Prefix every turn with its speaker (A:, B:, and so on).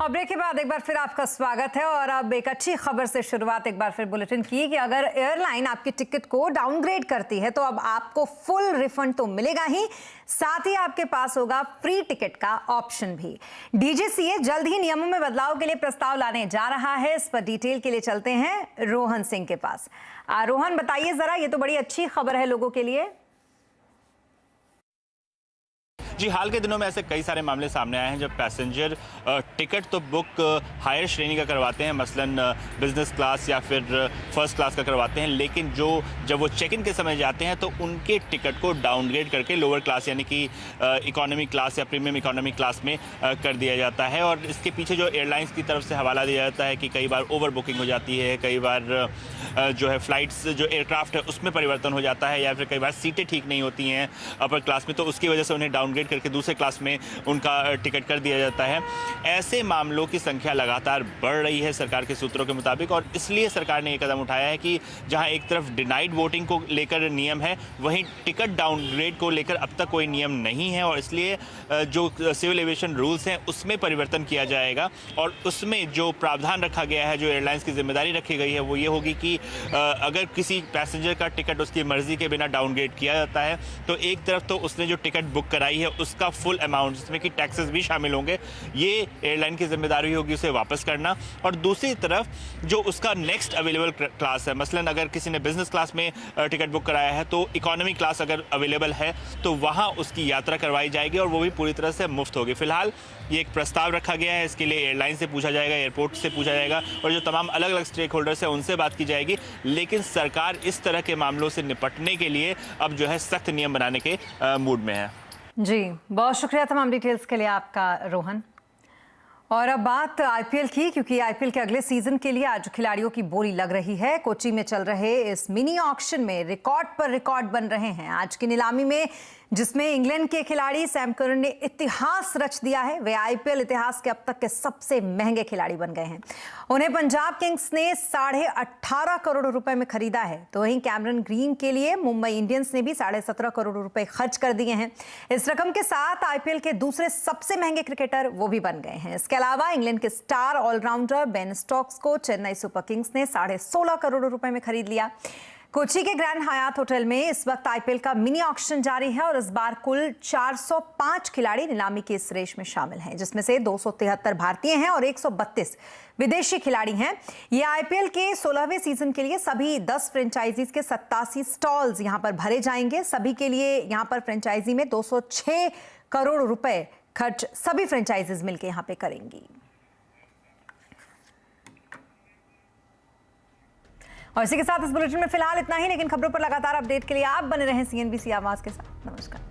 A: और ब्रेक के बाद एक बार फिर आपका स्वागत है। और अब एक अच्छी खबर से शुरुआत एक बार फिर बुलेटिन की कि अगर एयरलाइन आपकी टिकट को डाउनग्रेड करती है तो अब आपको फुल रिफंड तो मिलेगा ही, साथ ही आपके पास होगा फ्री टिकट का ऑप्शन भी। डीजीसीए जल्द ही नियमों में बदलाव के लिए प्रस्ताव लाने जा रहा है। इस पर डिटेल के लिए चलते हैं रोहन सिंह के पास। रोहन, बताइए जरा, ये तो बड़ी अच्छी खबर है लोगों के लिए।
B: जी, हाल के दिनों में ऐसे कई सारे मामले सामने आए हैं जब पैसेंजर टिकट तो बुक हायर श्रेणी का करवाते हैं, मसलन बिजनेस क्लास या फिर फर्स्ट क्लास का करवाते हैं, लेकिन जब वो चेक इन के समय जाते हैं तो उनके टिकट को डाउनग्रेड करके लोअर क्लास यानी कि इकोनॉमी क्लास या प्रीमियम इकोनॉमी क्लास में कर दिया जाता है। और इसके पीछे जो एयरलाइंस की तरफ से हवाला दिया जाता है कि कई बार ओवर बुकिंग हो जाती है, कई बार जो है फ्लाइट्स जो एयरक्राफ्ट है उसमें परिवर्तन हो जाता है, या फिर कई बार सीटें ठीक नहीं होती हैं अपर क्लास में, तो उसकी वजह से उन्हें डाउनग्रेड करके दूसरे क्लास में उनका टिकट कर दिया जाता है। ऐसे मामलों की संख्या लगातार बढ़ रही है सरकार के सूत्रों के मुताबिक, और इसलिए सरकार ने ये कदम उठाया है कि जहां एक तरफ डिनाइड वोटिंग को लेकर नियम है, वहीं टिकट डाउनग्रेड को लेकर अब तक कोई नियम नहीं है। और इसलिए जो सिविल एविएशन रूल्स हैं उसमें परिवर्तन किया जाएगा, और उसमें जो प्रावधान रखा गया है, जो एयरलाइंस की जिम्मेदारी रखी गई है, वो ये होगी कि अगर किसी पैसेंजर का टिकट उसकी मर्जी के बिना डाउनग्रेड किया जाता है तो एक तरफ तो उसने जो टिकट बुक कराई है उसका फुल अमाउंट, जिसमें कि टैक्सेस भी शामिल होंगे, ये एयरलाइन की जिम्मेदारी होगी उसे वापस करना। और दूसरी तरफ जो उसका नेक्स्ट अवेलेबल क्लास है, मसलन अगर किसी ने बिजनेस क्लास में टिकट बुक कराया है तो इकोनॉमी क्लास अगर अवेलेबल है तो वहाँ उसकी यात्रा करवाई जाएगी और वो भी पूरी तरह से मुफ्त होगी। फिलहाल ये एक प्रस्ताव रखा गया है, इसके लिए एयरलाइन से पूछा जाएगा, एयरपोर्ट से पूछा जाएगा और जो तमाम अलग अलग स्टेक होल्डर्स हैं उनसे बात की जाएगी। लेकिन सरकार इस तरह के मामलों से निपटने के लिए अब जो है सख्त नियम बनाने के मूड में है।
A: जी, बहुत शुक्रिया तमाम डिटेल्स के लिए आपका रोहन। और अब बात आईपीएल की, क्योंकि आईपीएल के अगले सीजन के लिए आज खिलाड़ियों की बोली लग रही है। कोची में चल रहे इस मिनी ऑक्शन में रिकॉर्ड पर रिकॉर्ड बन रहे हैं। आज की नीलामी में, जिसमें इंग्लैंड के खिलाड़ी सैम करन ने इतिहास रच दिया है, वे आईपीएल इतिहास के अब तक के सबसे महंगे खिलाड़ी बन गए हैं। उन्हें पंजाब किंग्स ने 18.5 करोड़ रुपए में खरीदा है, तो वहीं कैमरन ग्रीन के लिए मुंबई इंडियंस ने भी 17.5 करोड़ रुपए खर्च कर दिए हैं। इस रकम के साथ आईपीएल के दूसरे सबसे महंगे क्रिकेटर वो भी बन गए हैं। इसके अलावा इंग्लैंड के स्टार ऑलराउंडर बेन स्टोक्स को चेन्नई सुपर किंग्स ने 16.5 करोड़ रुपए में खरीद लिया। कोची के ग्रैंड हयात होटल में इस वक्त आईपीएल का मिनी ऑक्शन जारी है और इस बार कुल 405 खिलाड़ी नीलामी की इस रेस में शामिल हैं, जिसमें से 273 भारतीय हैं और 132 विदेशी खिलाड़ी हैं। ये आईपीएल के 16वें सीजन के लिए सभी 10 फ्रेंचाइजीज के 87 स्टॉल्स यहां पर भरे जाएंगे। सभी के लिए यहां पर फ्रेंचाइजी में 206 करोड़ रुपए खर्च सभी फ्रेंचाइजीज मिलकर यहां पे करेंगी। और इसी के साथ इस बुलेटिन में फिलहाल इतना ही, लेकिन खबरों पर लगातार अपडेट के लिए आप बने रहें सीएनबीसी आवाज के साथ। नमस्कार।